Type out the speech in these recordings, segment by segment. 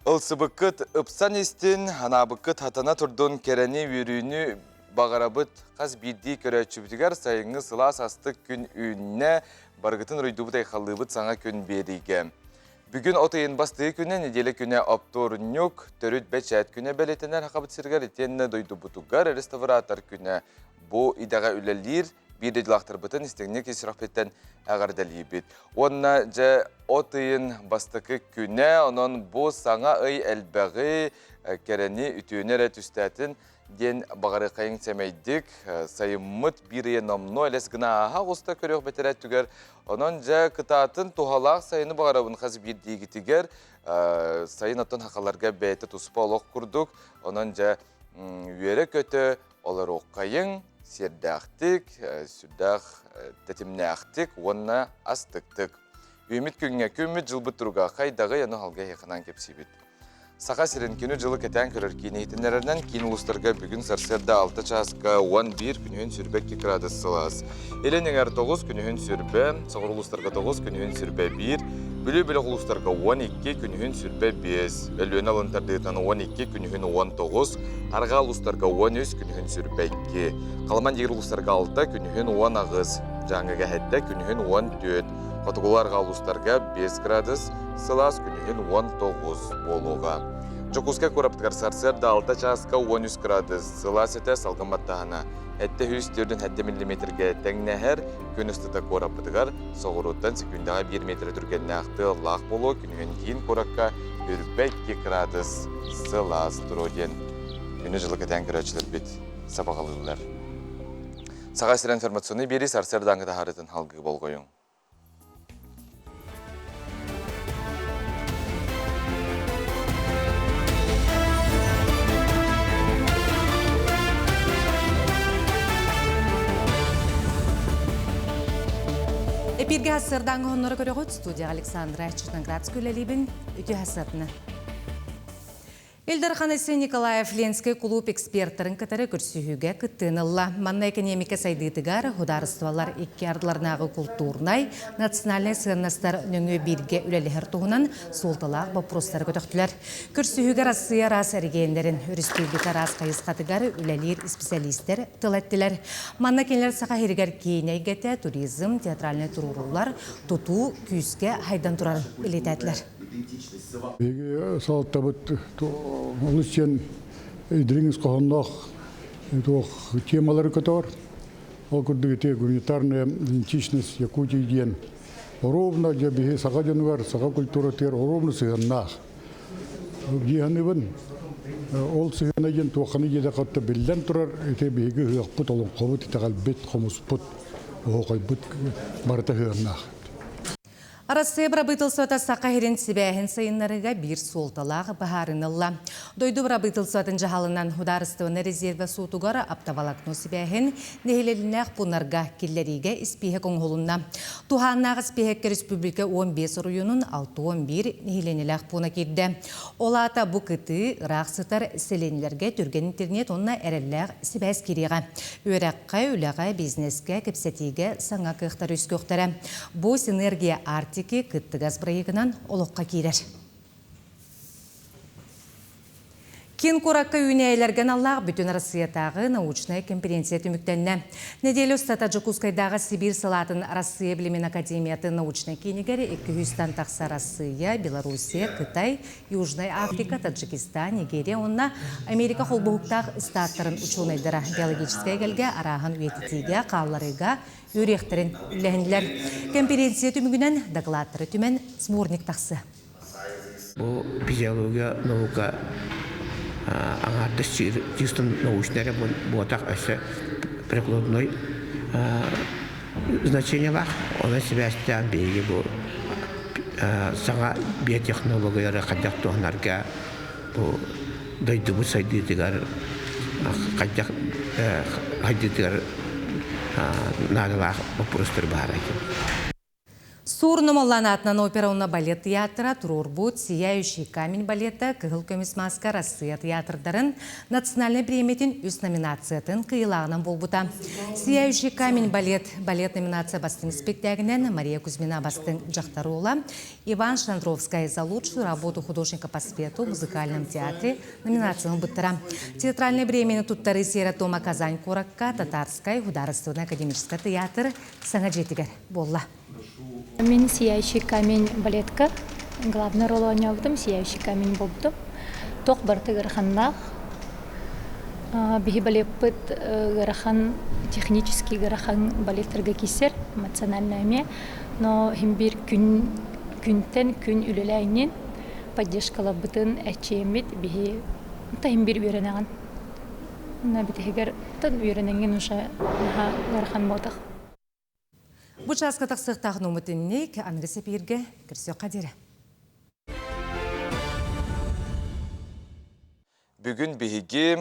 Ылсыбыккыт ıpсан истин, анабыккыт хатана турдун керени үрүүнү бағарабыт қаз бидди көрөчүбүтүгер сайыңы сылас астык күн үйүнне баргытын ройдубут айхаллыбыт саңа күн бериге. Бүгүн отыйын бастыы күнне неделе күнне опторунюк, төрүт бечет күнне белетенер хакабыт сиргер етенне дойдубутугар реставратор күнне. Бу идага үлелир бирдилактыр бытын истегне кесирахпеттен ағардалибит. Онна же отыйын бастыкы күнне, онон бу саңа ый әлбәғи керени ütüөнере түстәтін ден бағары қайын семейдік, сайыммыт бире номно әлес гына аға ғуста көрек бәтерәт түгер. Онон же кытатын тухалақ сайыны бағарабын қаз бірдегітігер, сайын оттан хақаларға бәйті тұспа олық күрдік. Онон же үйері көті олар оққайын, сердақтық, сүрдақ тәтімнәқтік, онна астықтық. Үміт күнге күміт жылбыт тұруға қайдағы яны халға еқынан кепсибет. Сақа сирен күні жылы кәтен көрір кейнейтінлерінен кейін ұлыстарға бүгін сарсерді 6 часқа 11 күнігін сүрбе 2 градус сылас. Еленіңер 9 күнігін сүрбе, сағыр ұлыстарға 9 күнігін сүрбе 1, бүлі-бүлі ұлыстарға 12 күнігін сүрбе 5, әлуен алынтардығынан 12 күнігін 19, арға ұлыстарға 13 күнігін сүрбе 2, қаламан егір ұлыстарға 6 күнігін 10 ағыз, жаңыға әтті күнігін 14, Қатығыларға ұлыстарға 5 градус, сылас күнігін 19 болуға. Жокуска көріптігер сарсерді 6 часқа 13 градус, сылас еті салғыматтағына. Әтті хүстердің 7 миллиметрге тәңнәхер күн үстіті көріптігер, соғыруттан секундаға 1 метр түргенне ақты лақ болу күнігін кейін көріққа 2 градус, сылас тұруден. Күні жылы кәтен көрәтшілер бет сабағалылар. Саға сірен информационы бері сарсерді аңғыда харытын халғы болғойын. Эпирге хасырдан ғоннары көріғыт студия Александра Черноградскую ләлейбін үті хасырны. Элдар Ханасы Николаев Ленский клуб эксперттарын катары көрсүйіге күттінілла. Манна экономика сайдыдығар, хударыстывалар екі ардыларнағы культурнай, национальный сығынастар нөңі бірге үлелігер туғынан солталақ бапростар көтіқтілер. Көрсүйіге Россия рас әргендерін, республика рас қайысқатығар үлелер специалистер тылаттылар. Манна кенлер сақа хергер кейнейгеті туризм, театральный турурулар, туту, күйіске хайдан тұрар үлетәділер. Салатта бұд ұлысен үдіріңіз қоғандақ темалары көтір. Ол күрдігі гуманитарная идентичность Якутии ден. Оровна жабихе саға жануар, саға культура тер оровна сығаннақ. Егенівін ол сығана жен туақаны жеді қатты білден тұрар, өте бейгі ғықпыт олың қобыт етеғал бет қомыспыт, оғай бұт барыта ғығаннақ. Арасы брабытылсуата сақахерен сібәхін сайынларыға бір солталағы бағарынылла. Дойду брабытылсуатын жағалынан хударыстығыны резерві суытуғары аптавалакну сібәхін нехелелінәқ бұнарға келлеріге іспейхе көңғолынна. Туханнағы іспейхекке республика 15 ұруйының 6-11 нехеленіләқ бұна керді. Олата бұ күті рақсытар селенілерге түрген интернет онына әрелләқ сібәс кереға. Өрәққа, үләға, бизнеске, кепсетеге саңа қықтар өскөқтары. Бұ синергия арт кыттыгаз проектынан олыққа кейлер. Кен қораққа үйнейлерген Аллах бүтін Россиятағы научная конференция түміктенне. Неделі ұста Таджикускайдағы Сибир салатын Россия Білімен Академияты научная кенегері 200-тан тақса Россия, Белоруссия, Қытай, Южная Африка, Таджикистан, Нигерия, онна Америка холбуқтақ статтарын ученыйдыра биологическая келге арағын өйтетеге, қалларыға үйректерін үләхінділер. Конференция түмігінен докладтары түмен смурник тақсы. Бұл физиология наука аңарды чистым научнары бұлатақ өсі прикладной значение бар. Оны себәстен бейге бұл саңа биотехнологиялары қадақ туғанарға бұл дойдыбы сайдыдығар қадақ хайдыдығар надылақ бұпырыстыр бар екен. Сурномолланатынан операуна балет театра Турурбут, Сияющий камень балета, Кыгыл көміс маска Россия театрдарын национальный премиятин үз номинациятын кыйлағынан болбута. Сияющий камень балет номинация бастың спектагінен Мария Кузьмина бастың жақтарула, Иван Шандровская за лучшую работу художника по свету в музыкальном театре номинацияны бұттыра. Театральный премияны туттары Сера Тома Казань Коракка, Татарская художественная академическая театр Саңаджетигер болла. Мен «Сияющий камень» балетка. Главный роль ойнадым, «Сияющий камень» болдым. Тоқ барты ғырханнақ. Бихи балеппыт ғырхан, технически ғырхан балеттерге кесер, эмоционально эме. Но химбир күнтен күн үлеләйнен поддержкала бытын әчемет бихи та химбир үйренеген. Битегер тан үйренеген уша ғырхан болдық. Бұл жасқа тақсықтағын ұмытыннек Анресе Пирге кірсе қадері. Бүгін бігі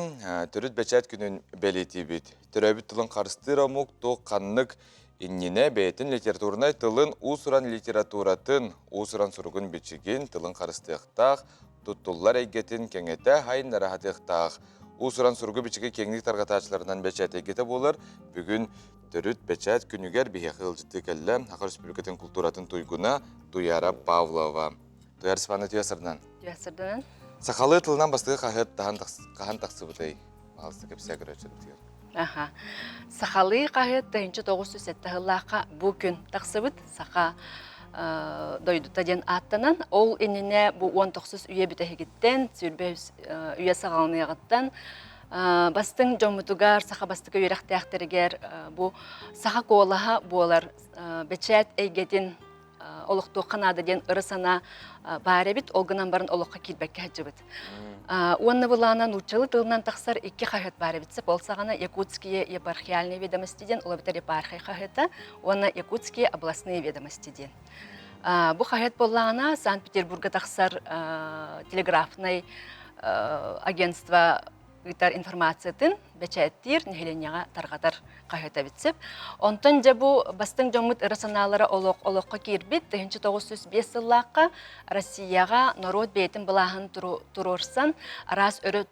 түріт бәчәт күнін бәлеті бет. Түрәбіт тылын қарыстыр амуқ тоқ қаннық иннене бәйтін литературнай тылын ұсыран литературатын ұсыран сұрғын бәчіген тылын қарыстықтақ, тұттулар әйгетін кәңеті хайын нарахатықтақ. Ұсыран сұрғы бәчіге кеңлік тарғатачыларынан бәчәт әйгеті болар. Бүгін түріт бәчәт күнігер бейхі ғылжытты кәлі Ақыр Республикатын культуратын туйгуна Туяра Павлова. Туяр Сыпаны Туясырдан. Туясырдан. Сақалы тылынан бастығы қаған тақсы бұтай. Алысты кәпсия көрәтшіліктер. Сақалы қағыт 1907 ғылаққа бұл күн тақсы бұд сақа дойдута ден аттанан. Ол еніне бұл 19 үйе бітәхегіттен, сүрбәз үйе сағалыны ағыттан. Бастың жомутугар, саха бастыка үйрәқтәқтірігер, бұл саха қолаға болар бәчәт әйгетін олықту қанады ден ұрысана бар әбіт, олғынан барын олыққа келбәкке әджібіт. Онны бұлағынан ұчылы тылынан тақсар 2 қағыт бар әбітсі, болсағана Якутские епархиальные ведомостиден, олабітер епархия қағыты, оны Якутские областные ведомостиден. Бұл қағыт болағына Санкт-Петербурга тақсар телеграфный агентство Гитар информациятын бәчәттер нәһеленяға тарғатар қағыта бітсіп. Онтан жабу бастың жомыт ырысаналары олыққа кербет 1905 жыллаққа Россияға народ бейтін бұлағын тұрорсан арас өрі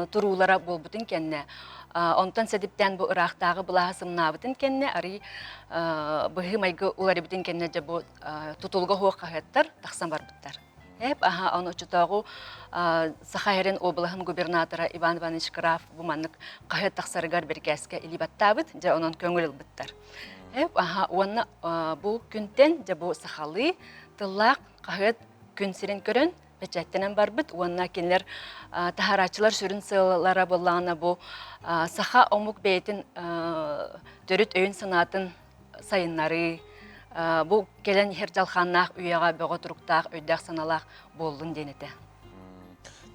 тұрулара болбытын кәнне. Онтан сәдіптен бұл ұрақтағы бұлағы сымнабытын кәнне, арый бұғы майғы олары бітін кәнне жабу тұтылға хоқ қағыттар тақсан бар бұттар. Оны ұчытағу Сахайрен облығын губернатора Иван Иванович Краф бұманық қағыт тақсарығар бергәске илибаттабыт, жа онын көңіл бұттар. Оны бұл күнтен жа бұл сақалы тыллақ қағыт күн сирен көрін бәчәттенен бар бұд. Онына кенлер тахарачылар сүрін сыллара болағына бұл сақа омық бәйтін түріт өйін санатын сайынлары, бұл келен херджалханнақ үйеға бөғі тұрықтақ, өйдәқ саналақ болдың денеті.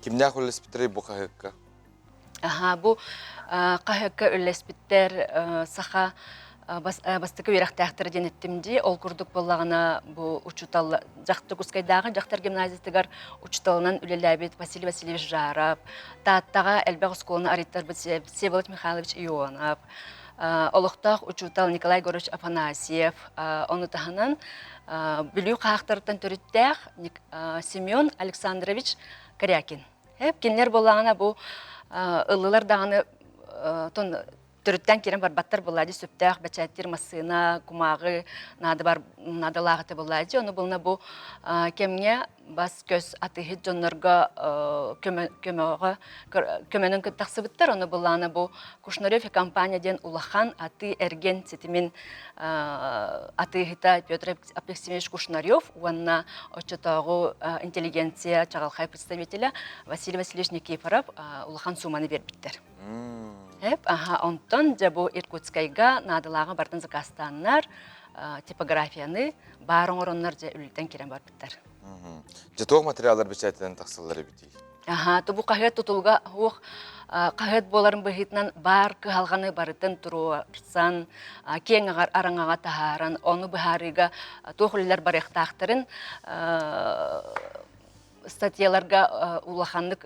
Кімнәқ өлеспеттері бұл қағыққа? Бұл қағыққа өлеспеттер сақа бастықы үйрақтақтыры денеттімде. Ол күрдік болағына бұл ұчуталы жақты күскайдағы жақтар гимназистігар ұчуталынан үлеләбет Василий Васильевич Жарап, таттаға әлбәқ ұсколыны ариттар бұд Всеволод Михайлович Ионов, Олықтақ учутал Николай Горович Афанасьев, оны тағынан бүлі қақтырыптан түріттәқ Семен Александрович Корякин. Кенлер болағына бұл ұлылар дағаны түріттен керен бар баттар болады, сөптәқ, бәчәттер, масына, күмағы, надалағыты болады. Оны болына бұл кемге бас көз атығыт жонларға көмөнің күттақсы бұттар. Оны болағына бұл Кушнарев компанияден улахан аты әрген сетімен атығыта Петр Апексимович Кушнарев, онына очытағы интеллигенция чағалқай представителі Василий Васильевич Никифоров улахан суманы бербіттер. Онтан жабу Иркутскайга надылағы бартын заказстаннар типографияны барын оронлар жа үлілден керен бар біттер. Жетоқ материалдар бәчәттен тақсылары бітей? Бұл қағыт тұтылға қағыт боларын бұғытынан бар қығалғаны барытын тұруарсан, кен араңаға тағаран, оны бұғарыға тоқылылар бар еқтақтырын статьяларга улаханнык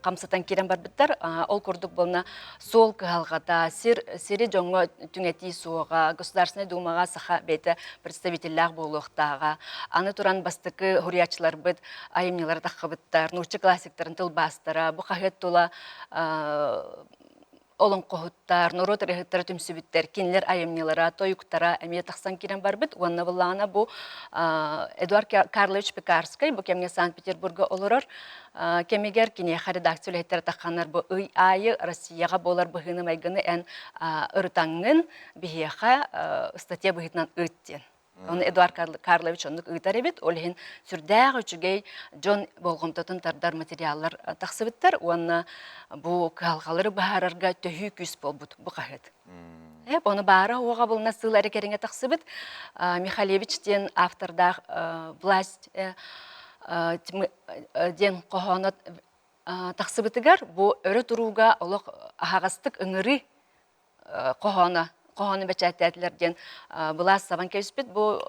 камсатан кирен барбыттар, ол курдук болна сол кыгалгата, сири жоңго түңети суога, Государственная думага саха бейте представительлер болуқтаға, аны туран бастыкы хуриячылар быт, айымнелар таққыбыттар, нурчы классиктарын тыл бастара, бұ қағет тула олон қоғыттар, нұрот рехеттары түмсібіттер, кенлер айымнелара, тойуктара, әмие тақсан керен бар біт. Онна бұллағына бұл Эдуард Карлович Пекарский, бұл кемге Санкт-Петербурга олырыр, кемегер кенеха редакциялы әттері таққанар бұл үй айы Россияға болар бұғыны майгыны ән ұрытаңын бігеха статья бұғытынан өттен. Оны Эдуард Карлович онлық ұйтар ебет, олығын сүрдәғі үчігей Джон болғымтатын тардар материаллар тақсыбыттар, оны бұл қалғалары бағарарға төхі күс бол бұл қағыд. Оны бары оға бұлына сыл әрекеріңе тақсыбыт, Михалевичтен автордақ власть ден қоғанат тақсыбытыгар, бұл өрі тұруға олық ағастық үңірі қоғаны бәчәттәтілерден бұлас сабан кәуіспет, бұл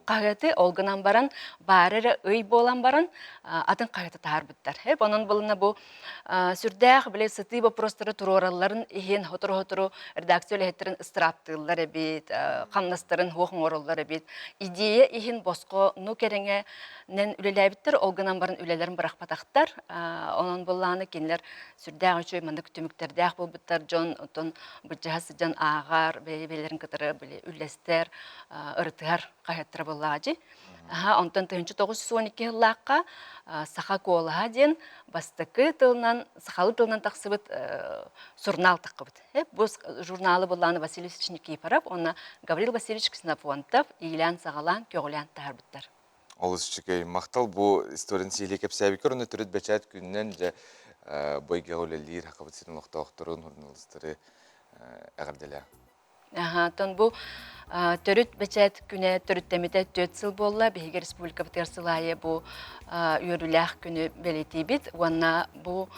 қағыты олғынан баран, барыры өй болан баран, атын қағыты тағар бұттар. Оның бұлына бұл сүрдәғ біле сыты вопростары тұрораларын ехен хотыру редакциялы әттерін ыстыраптылар әбет, қамнастарын хоқын оралар әбет. Идея ехен босқо ну кереңе нен үлеләбіттір, олғынан баран үлелерін бірақ патақтар. Оның бұлланы кенлер сүрдәғ үшөй мандық түміктердәғ бұл бұттар, жон бұджағасы жан ағар, белерин кытыры үлестер, ырытыгар қайаттыра боллағажы. Онтан 1912 жыллаққа саха колаға ден бастықы тылынан, сахалы тылынан тақсыбыт журнал тақыбыт. Бұл журналы боллағаны Василий Сечникей парап, оны Гаврил Васильевич Ксенофонтов, Илян Сағалан, Кёғылян тағарбыттар. Олыс чекей, мақтал бұл историян сейлі кеп сәбекер, оны түріт бәчәт күннен жа бойға олелер, хақабыт сенің оқта оқтырын, журналистері әғірделі. Тон бұл төрүт бәчәт күні төрүттәметі 4 сыл болла, Бейге Республика Бітер бұл үйіріләқ күні бәлеті бит. Онна бұл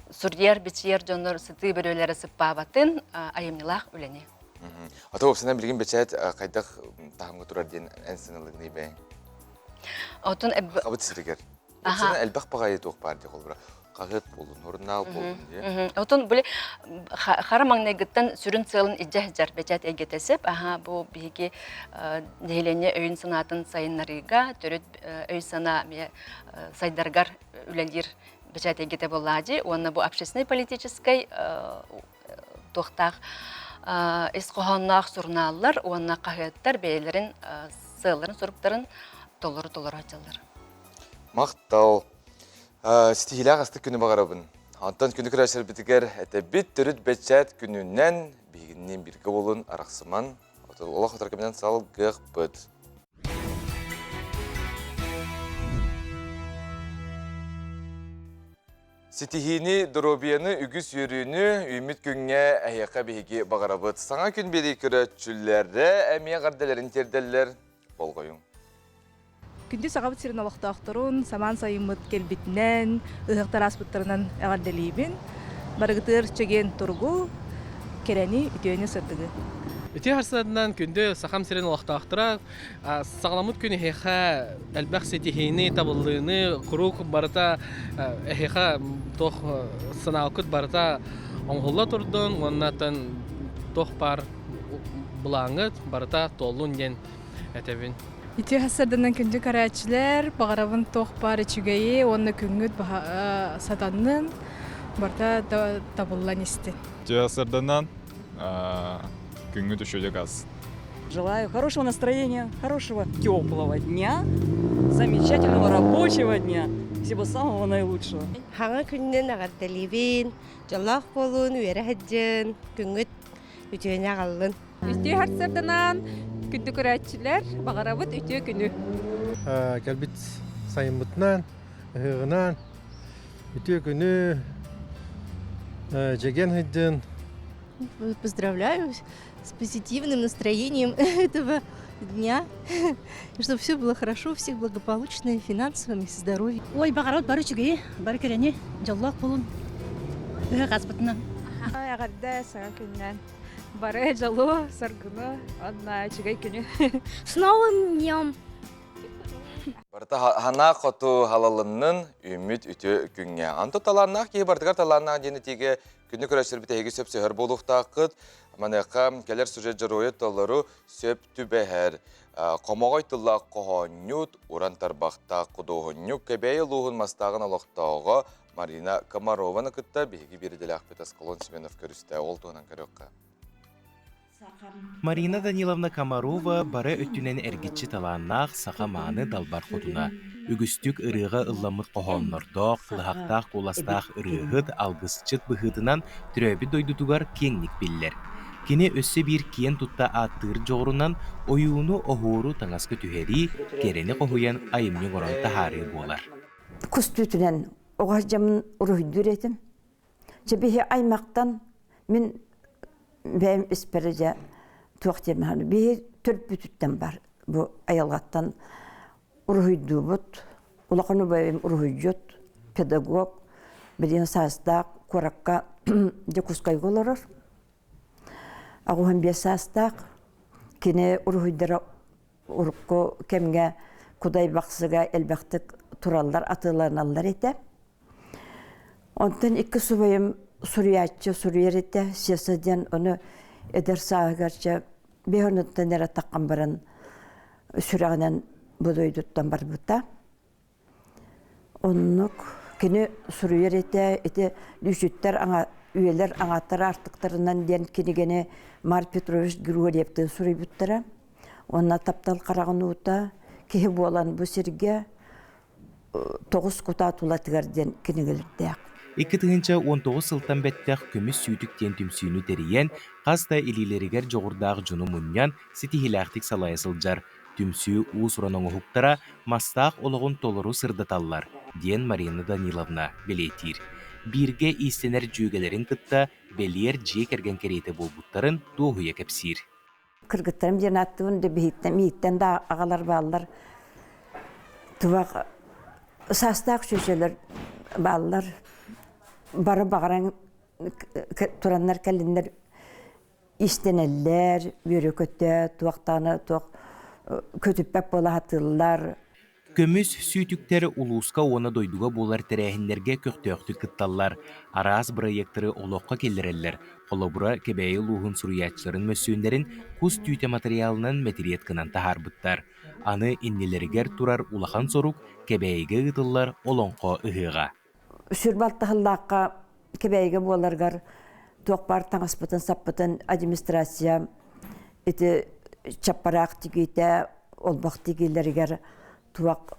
сүрдер, бәчер, жоныр сыты бірөлері сыппа батын айымнылақ өлені. Ата опсынан білген бәчәт қайдақ тағымға тұрар ден әнсінілігіне бәйін? Қабыт сірігер. Опсынан әлбәқ бағайы тоқ бар де қолбыра. Қағыт болын, орынал болын. Отын бұл қарамаңнай ғыттан сүрін цылын иджа-жар бәчәт әгетесіп, бұл бейге дейлене өйін санатын сайынларыға, түріт өй сана сайдарғар үләлер бәчәт әгете болады. Оны бұл общественный политической тоқтақ эсқоғаннақ журналлар, оны қағыттар бәйлерін, сыларын, сұрыптарын толыры аталар. Мақтал. Стихилақ асты күні бағарабын. Антон күні күрәшір бітігер әті біт түріт бәтчәт күнінен бейгіннен біргі болын арақсыман. Олақ отыркаменен сал ғық бұд. Стихини дұробияны үгіз үйріні үміт күнге әйеқа бейге бағарабыд. Саңа күн бері күрәтшілері әмия ғарделерін терделер бол қойың. Күнді сағабыт сирен олықтақтырын, саман сайымыт келбетінен, ұғықтар аспыттарынан әғарделейбін. Барығытыр чеген тұрғу, керені үтеуіне сырдығы. Үте харсадынан күнді сақам сирен олықтақтыра, сағаламыт күні әйеқа әлбәқ сетихейні табылдığını, құруқ барыта әйеқа тоқ сынауқыт барыта оңғылла тұрдың, оннатын тоқ бар бұлаңыт барыта толын ден әтәбін. Үте харсадынан күнді карачылар, бағарабын тоқ бар үчігейі, оны күнгіт сатанның барыта табылан істен. Үте харсадынан күнгіт үшөде қаз. Желаю хорошего настроения, хорошего теплого дня, замечательного рабочего дня. Всего самого наилучшего. Хаңа күннен ағарделейбін, жалақ болын, үйері хаджын, күнгіт үтеуіне ағалын. Үте харсадынан күнді күрәтчілер бағарабыт үте күні. Кәлбет сайымытынан, ұғынан, үте күні жеген хыддын. Поздравляю с позитивным настроением этого дня, чтобы все было хорошо, у всех благополучно, финансово и здоровье. Ой, бағарабыт бары чүгей, бары керені, жалақ болын, үгі қазбытынан. Ағарда саңа күннен. Бары жалу, саргыны, одна чигай күні. С новым днем! Барта хана қоту халалынның үміт үті күнге. Анты таларнақ кей бардығар таларнақ дені теге күнні көрәшір бітегі сөп сөхір болуқтақыд. Манеқа келер сюжет жаройы талару сөп түбәхәр. Қомағай тұлла қоғанют, уран тарбақта құдуғынюк кәбәйі луғын мастағын алықтауға Марина Комарованы күтті бейгі берділі Ақпет Асқалон Семенов көрісті ол туғынан көріққа. Марина Даниловна Комарова бары өттінен әргетші таланнақ сақа маны далбар құтына. Үгістік ұрыға ұлламыт қоғанлардақ, қылғақтақ, қоластақ ұрығыд алғысчыт бұғытынан түрәбі дойдутуғар кеңнік білдер. Кені өсі бір кен тұтта аттыр жоғырынан ойуыны оғыру таңасқы түхері керені қоғыян айымның оран тахары болар. Күстүтінен оға жамын ұрыйдыр етім. Жабихе аймақтан мен бәйім іспәріже туақтемін. Бейі төрт бүтіттен бар. Бұл аялғаттан ұрыйды бұд. Олақыны бәйім ұрыйдыд, педагог, бәден састақ, қораққа жекускай оларыр. Ағуын бе састақ, кені ұрыйдыра ұрыққы кемге құдай бақсыға әлбәқтік туралдар атыларналар еті. Онтан екі сұбайым Сурьячы, Сурьерете, сесаден оны эдер сағарча бейонуттан әрі таққан баран сүрағынан бұдойдуттан бар бұта. Онық кені Сурьерете, еті дүшіттер, үйелер аңаттар артықтарынан ден кенегені Мар Петрович Григорьевтің сүрей бұттара. Онына таптал қарағын ұта, кейі болан бұл серге 9 құта атулатығарден кенегелерді. 2019 сылтан бәттәқ көміс сүйдіктен түмсүйіні тәрейен, қазда илилерігер жоғырдағы жүні мұннян сетихилақтик салайысылжар. Түмсүй уыз ұраныңы хуқтара мастақ олығын толыру сырдаталлар, ден Марина Даниловна белетир. Бірге истенер жүйгелерін кытта белер жек әрген керейті болбуттарын доғуя кәпсир. Кыргыттарым ден аттығын да бейттен да ағалар балылар. Тұвақ састақ шөшелер балылар. Бары бағаран тұранлар кәліндер істенелер, бүйрі көтті, туақтаны, көтіппәк бола хатылар. Көміс сүйтіктері улуысқа оны дойдуға болар тәрәхіндерге көқтөқты кытталар. Араз проекттері олыққа келдірелер. Қолыбыра кебәйі луғын сұруятшыларын мөссүйіндерін құс түйте материалынан мәтериет кынан тахар бұттар. Аны иннелергер тұрар улахан сорук кебәйіге ғытылар олонқо ұғыға. Сүрбалтығыллаққа кебәйге боларғар тоқпар таңаспытын саппытын администрация чаппарақ тегейті, олбақ тегейлергер туақ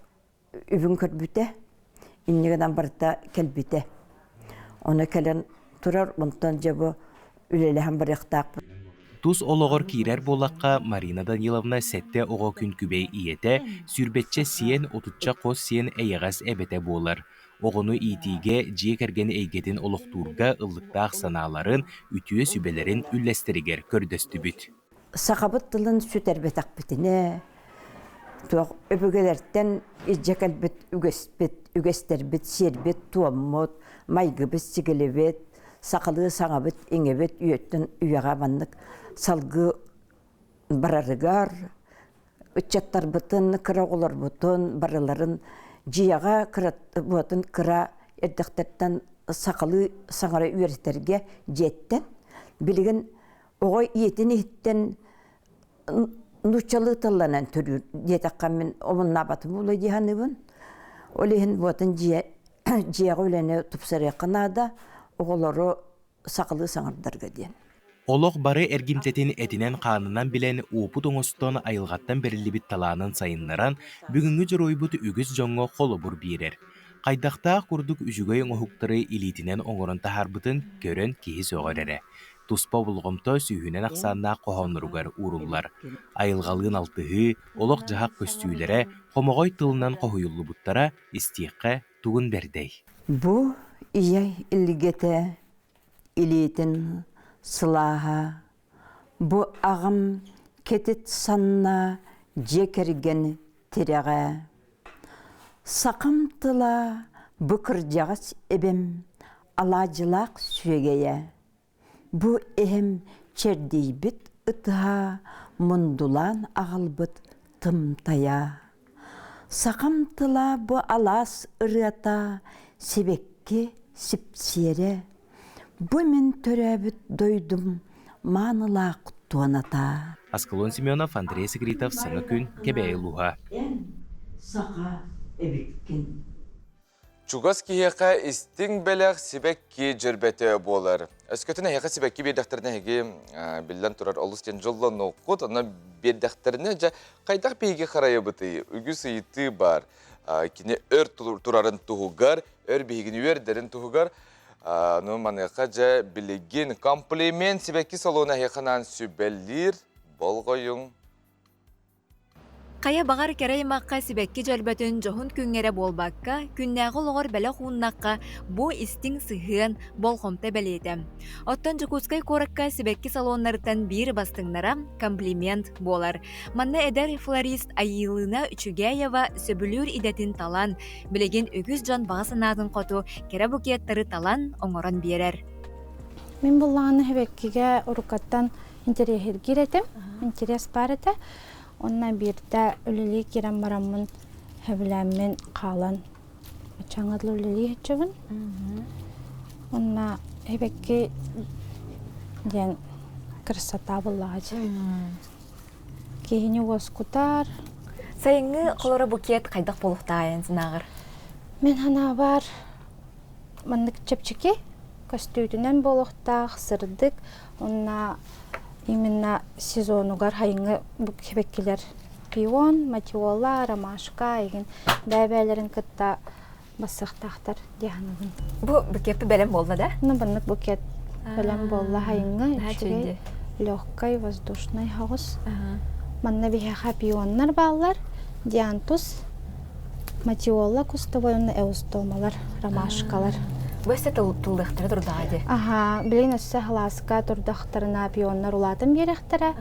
үбін көрбіте, иннегенен барыта кәлбіте. Оны кәлін тұрар, онтан жабы үлеліған барықтақ. Тус олығыр кейрер болаққа Марина Даниловна сәтті оғы күн күбей иеті, сүрбетче сиен отутча қос сиен әйіғас әбеті болар. Оғыны итиге жек әрген әйгетін олықтурға ыллықтақ саналарын, үтіе сүбелерін үлләстерігер көрдөсті бүт. Сақабыт тылын сүт әрбет ақбетіне, өбігелерден ежекәлбет үгестербет, сербет, туаммот, майгыбет, сигелебет, сақылы саңабет, еңебет, үйеттін үйеға баннық, салғы барарығар, үтчаттар бұтын, кырағылар бұтын, барыларын, жияға бұтын кыра ердіқтерден сақылы саңары үйертерге жеттен, білігін оғай етін еттен нұчалы талланан түрір детаққан мен омын набатым олай дейханы бұн. Олейін бұтын жияға өләне тұпсары қынада оғылары сақылы саңырдарға ден. Олық бары әргімтетін әтінен қанынан білен опыт оңыстан айылғаттан берілібіт таланын сайынларан бүгінгі жыройбыт үгіз жоңғы қолы бұр берер. Қайдақта құрдық үжігай оңғықтары илетінен оңырын тахарбытын көрін кейіз оғыр әрі. Туспа бұлғымта сүйінен ақсанна қоғанырғар ұрылар. Айылғалығын алтығы, олық жағақ көстүйлері, қомағай тылынан қоғыйлы бұттара істиққа туғын бердей. Бұ ие илгеті, илетін сылаға, бұ ағым кетет санна жекерген тереға. Сақымтыла бұқыр жағас әбім алажылақ сүйегея. Бұ әхім чердейбіт ұтыға мұндулан ағылбыт тымтая. Сақамтыла бұ алас ұрыата, себекке сіпсере. Бұ мен төрәбіт дойдым, манылақ туаната. Аскалон Семенов, Андрей Секретов, Саңа күн, Кебәй Луға. Сақа әбеккен. Чугас киеқа истин бәләқ сибәкки жүрбәті болар. Өскөтіне хеқа сибәкки бердәқтеріне хеге білден тұрар олыстен жоллан оқыт, ана бердәқтеріне жа қайдақ бейге қарайы бұты, үгіс үйті бар. Кіне өр тұрарын тұғығар, өр бейгін өрдерін тұғығар. Манеқа жа білеген комплимент сибәкки салуына хеқанан сүбәлір болғойың. Қая бағар керей маққа сібәкке жөлбөтін жоғын күнгере болбаққа, күннәғі лоғыр бәлі хуыннаққа бұ истің сығын болғымта бәлейді. Оттан жүкускай корыққа сібәкке салонларытан бір бастыңнара комплимент болар. Манна әдер флорист айылына Үчүгәева сөбілір идетін талан, білеген үгіз жан бағасынадың қоту кере букеттары талан оңыран берер. Мен бұллағаны хебеккеге ұрықаттан интерес бар еті. Онна бирді үлілі керен барамын хөбіләммен қалан. Чаңадлы үлілі хетчігін. Онна хебекке ден красота бұллағачы. Кейіні оскутар. Сайыңы қолыры букет қайдақ болуқтайын сынағыр? Мен хана бар мандық чепчеке көстүйдінен болуқтақ, сырдық. Онна именно сезонугар хайыңы хебеккелер пион, матиола, ромашка, еген бәбәлерін кытта басықтақтар дияныгын. Бұ букетті бәлем болды, да? Бұнық букет бәлем болды хайыңы. Үшіге легкай, воздушный хауыз. Манна бейхаға пионнар балылар, диантус, матиола, кустовой, оны эустомалар, ромашкалар. Бөсті тұлдықтары тұрдағады? Аха, білейін өсі ғыласыға тұрдақтарына пионнар ұладым беректері,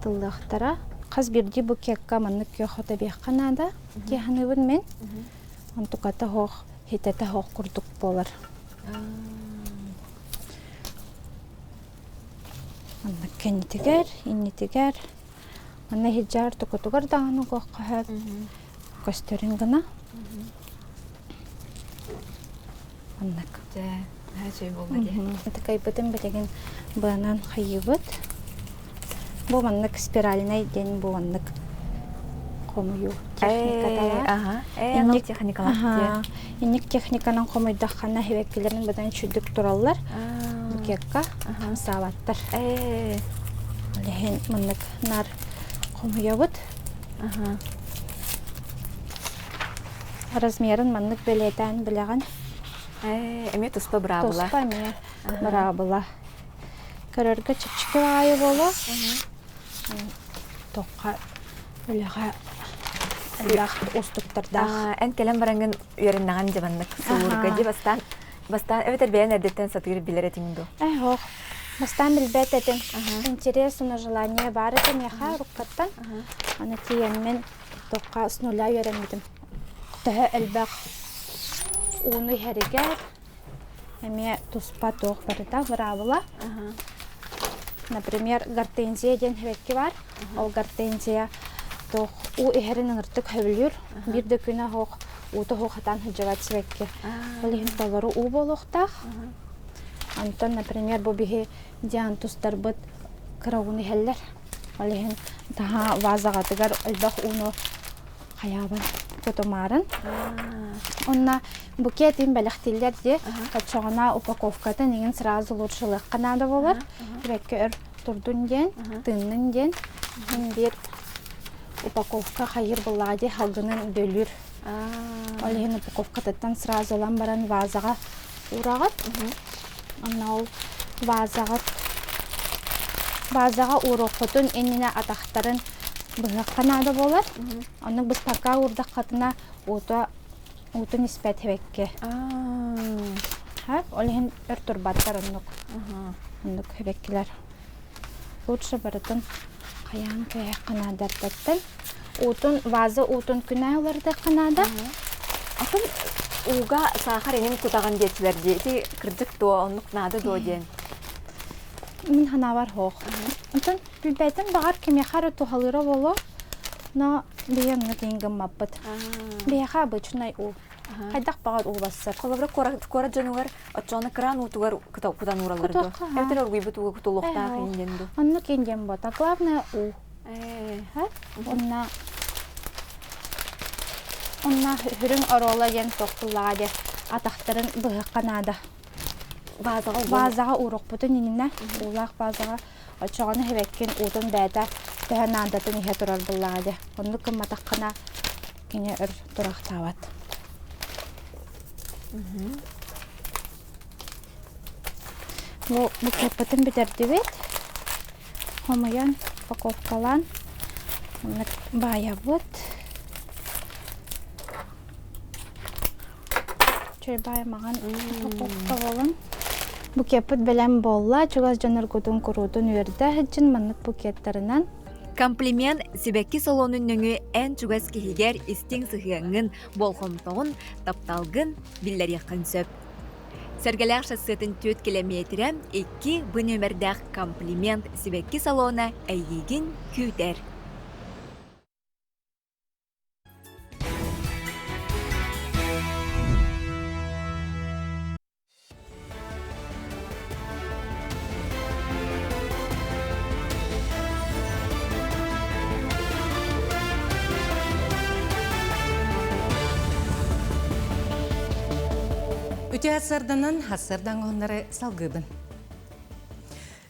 тұлдықтары. Қаз бірді бүкекка манны күйоқыта бейқанада, дияғаныбын мен. Онтықаты хоқ, хететі хоқ күрдік болар. Манны кәнетігер, инетігер. Манны хеджар тұқытығыр дағаны қоққа хөп. Көстерін ғына. Аннак. Әжей болды. Это кайбытын білеген бұғанан қайыбыт. Бұл маннық спиральный ден бұл маннық қомыю техникатала. Анық техникалар. Енік техниканың қомыйдаққана хевеккелерін бұдан чүдік тұралар. Бүкекка саваттар. Олеген маннық нар қомыю бұд. Размерін маннық білетен білеген. Әме тұспа бұрабыла? Тұспа әме бұрабыла. Көрерге чіпчікі ғайы болу. Тоққа өліға әлбәқті ұстықтырдақ. Ән кәлем бараңын үйеріннаған жабанлық сұлырға де бастан өтер бәйін әрдеттен сатығыр білер етіңді? Оқ, бастан білбәт әтін. Интерес, ұны желание бар әтін яға рұққаттан. Аны тиенмен тоққа снуля үйерінмедім. Құтығы әлбәқ уны хәрігер, әме тұспа тоқ барыда бұрабыла. Например, гортензия ден хәбәкке бар. Ол гортензия тоқ у әхерінің ұрттық хөбілер. Бірді күні хоқ, уты хоқатан хүджават сәбәкке. Ол ең толары у болуқтақ. Антон, например, бұл бігі диантустар бұд қырауыны хәллер. Ол ең таға вазағатығар әлбәқ уны қаябын көтімарын. Онна букетин бәліқтелерде қатшағына упаковкатын еген сразу лучшылық қанады болар. Бәкке өр тұрдың ден, тыңның ден, бір упаковка қайыр бұлады халғының бөлір. Ол еген упаковкатыттан сразу олан баран вазаға ұрағыт. Онна ол вазаға ұрықытын еніне атақтарын бұғық қанады болар. Оның біз парка ұрдақ қатына утун испәт хәбәкке. Олеген өр турбаттар оннук хәбәккелер. Лучше барытын қаян көйәк қанадar тәттен. Вазы утун күнә оларды қанада. Атын уға сахар енен құтаған детілерде, еті кірдік доа, оннук нады доа ден? Мен хана бар хоқ. Атын білбәйтін бағар кемеқары тухалыра болу. Бейен на теңгім маппыт. Бейха обычный у. Хайдақ бағад у бассыр. Қолабыра кора жануар, отчаны кран утугар кутан ураларга. Эвтер оргуй бутуга кутулуқта кенденду. Онны кенден бота. Главное у. Онна хүрің орола ген тоқтылаға де атақтарын бұғы қанада. Базаға урық бұты неніне. Улақ базаға отчағаны хевеккен ұтын бәді тән андатын ihe тұрар бұллаға де. Онны кім атаққана кене үр тұрақ тават. Бұл кеппетін бідерді бет. Хомаян паковкалан. Бая вот. Бая маған паковка болын. Букеппет бәлем болла, чугаз жанар көтін құрудын өрді хыджын маннық букеттерінен. Комплимент сибекки солонун нөңі ән чугас кихигер истин сыхыяңын болхомтоғын тапталгын биллер яқын сөп. Сәргеләр шассытын 4 километрі 2 бұ нөмірдәқ комплимент сибекки салона әйегін күйтер. Үте асырданан асырдан онлары салгыбын.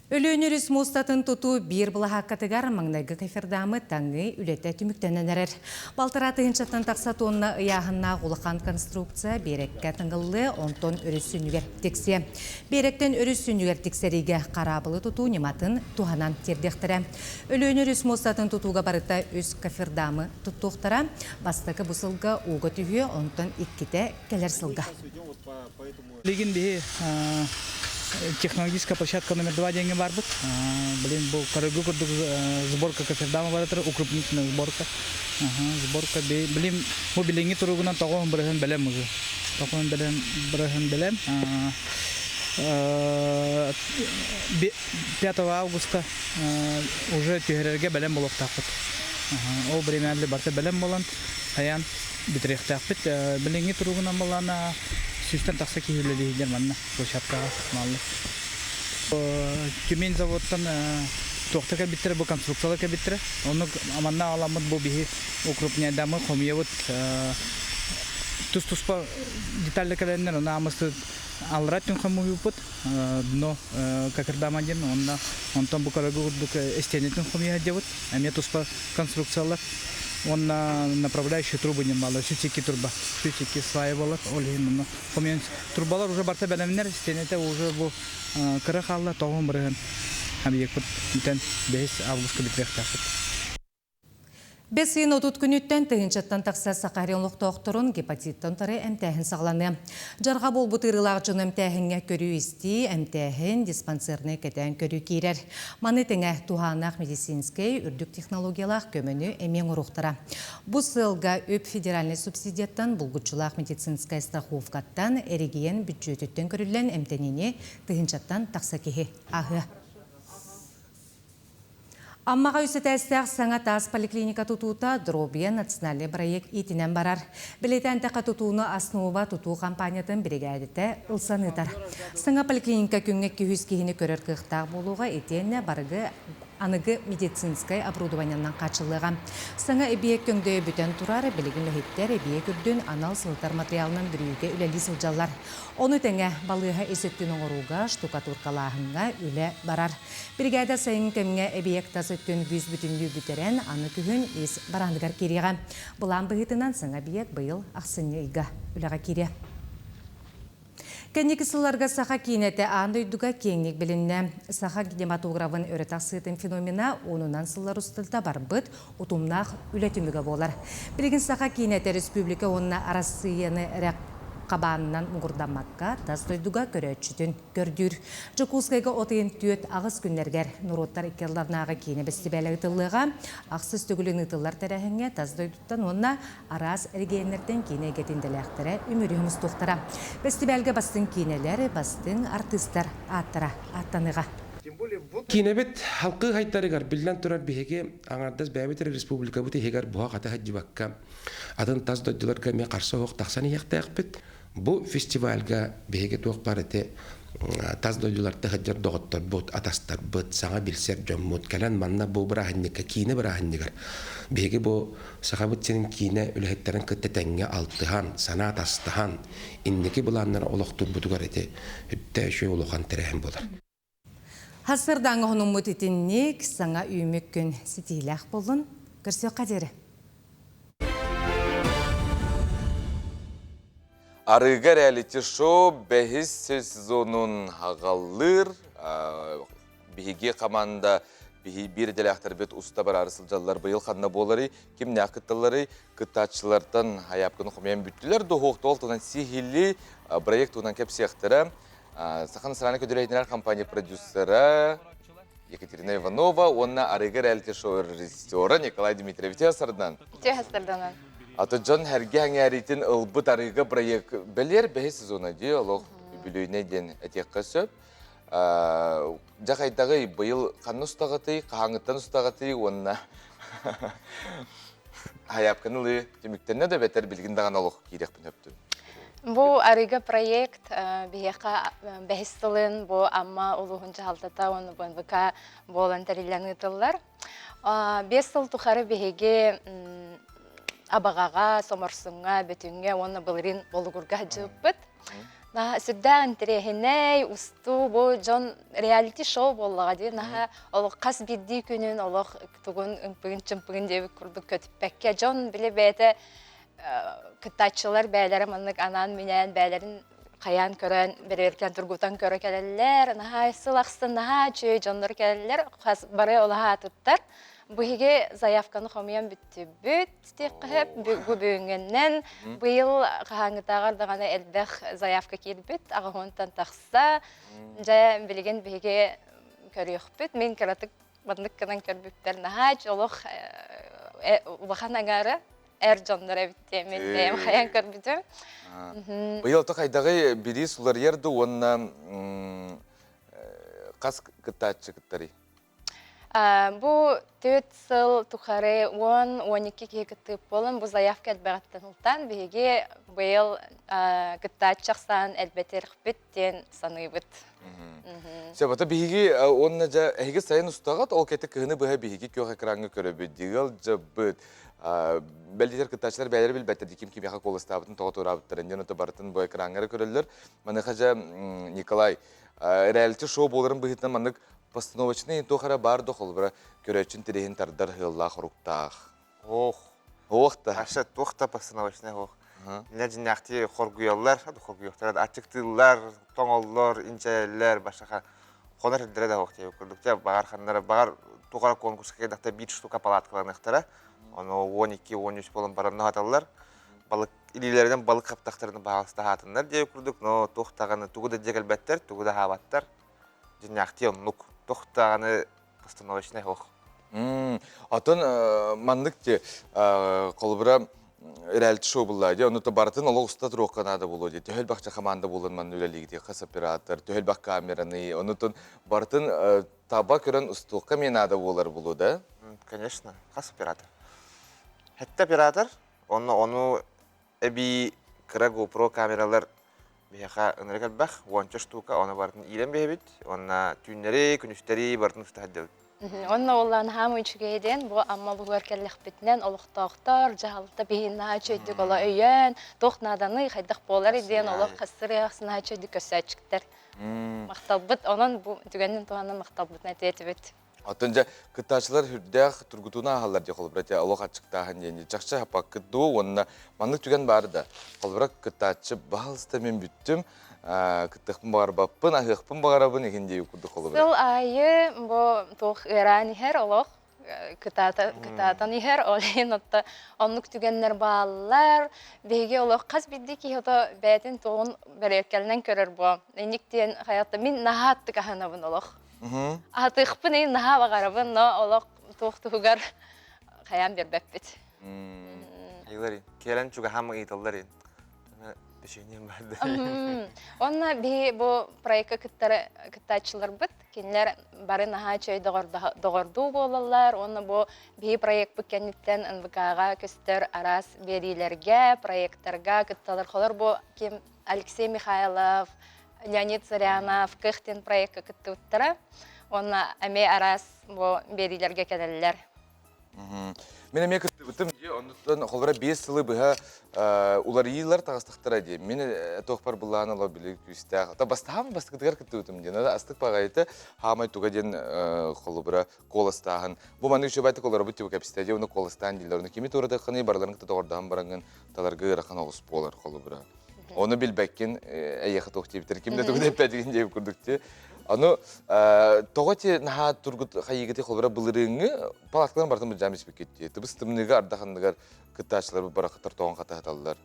Өлөнөрүс мустатын туту бир бұлаға катыгар маңнайгы кафердамы таңы үлетті түміктенен әрер. Балтыратығын чаттан тақса тонна ұяғынна ғулықан конструкция берекке тыңғылы 10 тонн өріссүнігер тексе. Беректен өріссүнігер тексериге қарабылы туту нематын туғанан тердектірі. Өлөнөрүс мустатын тутуға барыта өз кафердамы туттуқтара, бастықы бұсылға уғы түйі 10 тонн иккіте келер сылға. Технологическая площадка номер 2 деньги бар бут. Бұл корыгы күрдік сборка кафердама бар атыр, укрупнительная сборка. Сборка білім, бұл біленгі тұрғынан тоғын бірігін білем ұзы. Тоғын бірігін білем. 5 августа уже түйерерге білем болып тақпыт. Ол біременлі барса білем болан, аян бітірек тақпыт. Біленгі тұрғынан болана Süsten taksa kihirleliğidir manna boşapka mallı. Tümen zavoddan toxtaka bittire bu konstruksiyalar bittire. Onu amanna alamut bu bihi ukrupnya damı komiyavut tuspa detalli kalenler ona aması alratın kamu yuput no kakırdamanjen ondan bu karagu bu estenetin komiyavut. Amya tuspa konstruksiyalar. Он направляющие трубы немало, щитики труба, щитики сваивалат, олин, помню, трубалар уже барта бенемнер, стенете уже был карахалла, тоғым бірген, объект бүтін 5 августка битрехташыт. Бесін отут күніттен тығыншаттан тақса сақарионлық тоқтырын гепатиттан тары әмтәхін сағланы. Жарға бол бұтырылақ жын әмтәхінге көрі істі, әмтәхін диспансеріне кәтән көрі кейрер. Маны тәңә туханақ медицинскай үрдік технологиялақ көміні әмен ұрықтыра. Бұл сылға өп федеральный субсидияттан бұлғытшылақ медицинскай страховкаттан әрегейен бюджеттен көрілен әмтәніне тығыншаттан тақса кеге ағы. Аммаға үсетәстәқ саңа тас поликлиника тутута дробия национальный проект итінен барар. Білетен тәқа тутуыны основа туту компаниятын бригадеті ұлсаныдар. Саңа поликлиника күнге 200 кейіні көрір қықтақ болуға етенне барығы анығы медицинскай оборудованиянан қачылыға. Саңа әбиек көңді бүтен тұрары білігін лөхеттер әбиек үрдін анал сылтар материалынан бүріге үләлі сылжалар. Оны тәңе балыға есеттің оңыруға штукатуркалағынға үлі барар. Бригада сайын көмге әбиек тасыттың күз бүтінлі бүтерен аны күхін ес барандығар кереға. Бұлан бұғытынан саңа әбиек бұйыл ақсыны үйға үліға кере. Кәнекі сылларға саха кейінеті аңдойдуға кеңнік білінне. Саха кинематографын өрітақ сыйтын феномена онынан сыллар ұстылда бар бұд ұтымнақ үлетімігі болар. Білген саха кейінеті республика онына арасыйыны рәқ қабанынан мұғырдамаққа тастойдуға көрөтшітін көрдүр. Жокускайға отайын түйет ағыз күннергер нұроттар икерларнағы кейіне бәстібәлі ұтылыға, ақсыз төгілін ұтылар тәрәхіңе тастойдуттан онына арас әргейінерден кейіне кетінделәқтірі үміріміз тоқтара. Бәстібәлге бастың кейінелер, бастың артистар аттыра аттаныға. Кинебет халкы хайттарыгар билен турар биһиги аңардас бәбитер республика бути хегар буа ката хаҗибакка атын таз доддыларга ме каршы хок тахсаны яктакбит бу фестивальга биһиги туактар эте таз доддыларда хаҗар доготтор бут атастар бут саңа билсер жоммут калан манна бу браханника кине браханнигар биһиги бу сахабыт сенин кине үлехтерин кыттетеңге алтыхан сана тастахан инники буланнар олохтур бутугар эте үттә шөй улохан терәһен булар. Hasırdan onumut itinnik sana üymük gün sitiylək bolun. Görsüyor kaderi. Arıga reality show behis sezonun hağalır. Bihigi komanda bir deli aktaribet usta bar arısılcalılar bayıl kanına bolari. Kim ne akıttaları kıtaççılardan hayapkını kumayan büttüler. Doğuqtu oltunan sihili proyekt unan kepsi yaktara. Сахан срана көдөрөйдүнөр компания продюсера Екатерина Иванова, онна арыга реалити шоу режиссера Николай Дмитриевич Асардан. Асардан. Аты жон херге хаңяритин ылбыт арыга проект белер бе сезона ди олог бүлөйнө ден этекке сөп. Жакайдагы быйыл канны устагаты, каңыттан устагаты онна хаяпканылы демиктене да бетер билгин даган олог кирекпин өптү. Бу арыга проект бияка бехистылын бу амма улугунча халтата оны бонбука волонтерлерни тыллар. 5 жыл тухары беге абагага, соморсунга, бетүнгө оны былырын болгурга жыппыт. Сүдда интерехиней усту бу жон реалити шоу боллага ди. Ол кас бидди күнүн олох тугун ымпыгын чымпыгын деп курдук көтүппекке жон биле бете кытачылар бәйләре маннык анан менен бәйләрин каян көрән береркен тургутан көрө келелер наһа сылаксын наһа чөй жоннор келелер хас бары олаха туттар буйге заявканы хомиян битти бүт теккеп бүгүнгеннен быйыл кахаңытагар дагана элбех заявка килбит агонтан такса жа билген биге көрөкпүт мен каратык мандыкканан көрбүктер наһа олох улаханагары Ercanlara bitti, men hayan körbüdüm. Bıyıl toqaydagı biri sular yerdi, onna qas kıtaçı kıttari? Bu 4 yıl tuqarı 10-12 kıtıp bolun, bu zayafka elbağattanıltan, bihigi bıyıl kıtaçaqsan elbette rıqbitten sanıybıt. Sebata bihigi onnaca ehigi sayın ustagat, ol kete kıhını bıha bihigi kök ekranı köröbü, digil jabıt. Beldiler kıtaçlar beyler bilbette dikim kim yaka kolastabıtın toğut uğrabıttırın, yanıtı barıtın bu ekranları körüller. Manıqaca Nikolay, reality show boların bıhıtına manık постановочный тохара бар дохол бара көрөчүн тирехин тардар хылла хоруктах. Охта. Аша тохта постановочный ох. Нәҗинәхти хоргуяллар, хоргуяктар ачыктылар, тоңоллар, инчелер башка хонор диләр да охти күрдүктә багар ханнары багар тугар конкурска дакта 1 штука палаткаларны ихтара. Аны 12-13 болон бараны хаталлар. Балык илилерден балык каптактарын багыста хатыннар дип күрдүк, но тохтаганы тугуда дегелбеттер, тугуда хабаттар. Жинәхти онлук тохтаганы постановочный ох. Атын мандык те колбура reality show буллады. Оны то бартын олог уста турукканады болду. Төхөл бакча команда болун ман үлелигди, кас оператор, төхөл бак камераны, оны то бартын таба көрөн устукка менада болар болду да? Конечно, кас оператор. Хетте оператор, onu эби кыра GoPro камералар бияха ыныргал бах, 10 штука, оны бартын илен бебит, оны түннери, күнүштери бартын устахаддыбыт. Онна оллан хам үчүгейден бу аммалык өркеллекбитнен олуктактар жаалта бейна чөйдүк ола өйөн тохнаданы хайдак болар иден олук касырыясына чөйдүк көсөчүктер. Макталбыт онон бу түгөнүн туганын макталбыт нететибит. Атынжа кытачылар хүрдәк тургутуна халлар ди холбрате алок ачыктаган дени жакча хапак кыду онна мандык түгөн барды. Холбрак кытачы балста мен бүттүм. Кыттыкпын бар баппын, ахыкпын барабын эгенде укуду холбрак. Сыл айы бу тох эрани хер олок кытатан ихер олин отта оннук түгеннер баалар беге олок кас бидди ки ото бетин тоон берекелнен көрөр бу. Эниктен хаятта мен нахатты каханабын олок. Атыкпын ин наха багарабын, но олок тохтугар хаян бербеппит. Айылар келен чуга хамы ыйтылдар ин. Печеньем барды. Онна би бу проектка кыттачылар бит. Кинлер бары наха чөй догорду болалар. Онна бу би проект букенниттен НВКга көстөр арас берилерге, проекттарга кытталар холор бу ким Алексей Михайлов, Леонид Зарянов кыхтен проектка кыттыттыра. Онна эме арас бу берилерге келелер. Мен эме кыттыбытым же, оннуттан холбара 5 сылы быха улар ийылар тагыстыктыра же. Мен тохпар буланы ла билик күстә. Та бастагам бастыктыгар кыттыбытым же. Астык багайты хамай туга ден холбара коластагын. Бу маны үчө байты колор бутты капстаде, уну коластан дилдерни кими турада кыны барларын кытта ордан баранган таларга ракана ус болар холбара. Оны билбеккен эйхе тохтибитер кимде туга деп деген деп күрдүктү. Аны тоготи наха тургут хайгыты холбара булырыңы палаткалар бартын жамис бекетти. Тыбыс тымныга ардахандыгар кыттачлар баракытар тоон ката хаталлар.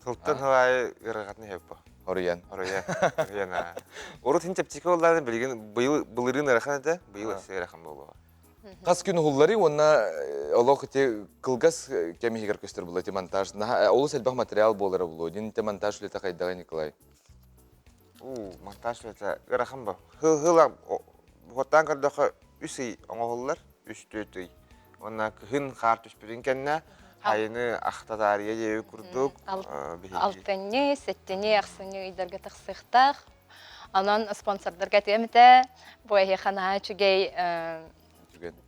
Тылтан хавай ыргатны хеппа. Орыян. Орыян. Орут хинчепчиколларды билген быйыл булырын ыраханада, быйыл ырахан болуу. Кас күнү хуллары онна олохте кылгас кемигер көстөр булат монтаж. Олу селбах материал болары булу. Дин те монтаж лета кайдага Николай. Монтаж лета ырахан ба. Хыла хотан кырдакы үсүй оңоллар, үстөтүй. Онна кыхын картуш биринкенне айыны ахтадария жеу курдук. Алтыны, сеттени, аксыны идерге тахсыктах. Анан спонсордорга темите, бу эхана чугей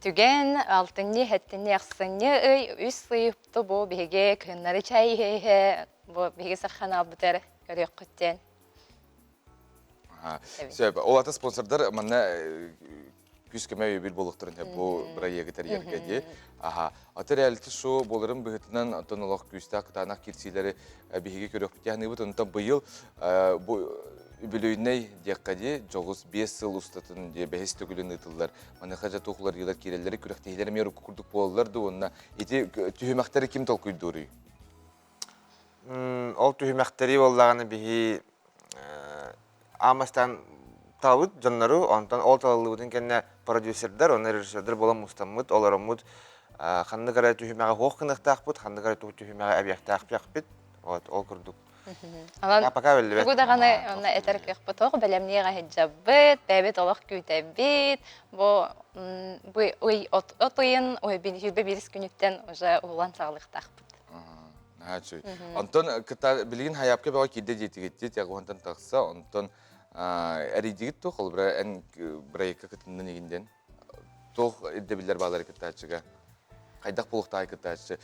түген, алтыны, хеттени, аксыны үс сыйыпты бу беге кыннары чай хе, бу беге сахана бутер көрөк күттен. Сөп, олата спонсордар манна күскеме бир болуктурун бу проекттер ергеди. Аты реалити шоу боларын быгытынан антонолог күстә кытанак кирсилери беге көрөк битяны бут. Онтан быйыл бу Үбілөйней деккади жоғыз 5 сыл ұстатын де бәхес төгілін ұтылар. Маны қажа тоқылар елер керелері күректейлері мер күрдік болыларды онына. Еті түйімәқтері кім толқойды орый? Ол түйімәқтері болағаны бігі амастан талбыд жанлары, онтан ол талылыбытын кәнне продюсердар, оны режиссердар болам ұстамыд, олар ұмыд қанды қарай түйімәға хоқ қынықтақ бұд, қанды қарай түйімәға әбияқтақ бияқ бет, ол күрдік. Бүгудағаны әтір көқпітоқ, бәлемнеға хеджабыт, бәбет олық күйтәбет, бұл отойын, жүрбе беріс күніттен ұлан сағылықтақ бұд. Антон, білген хайапке бәға кейді жетігетті, тәғы онтан тақса, онтан әрейдегет тоқ, ол бір екі күтінді негінден. Тоқ еддебілер бағалары күттәчіға. Қайдақ болықта айкыттачы.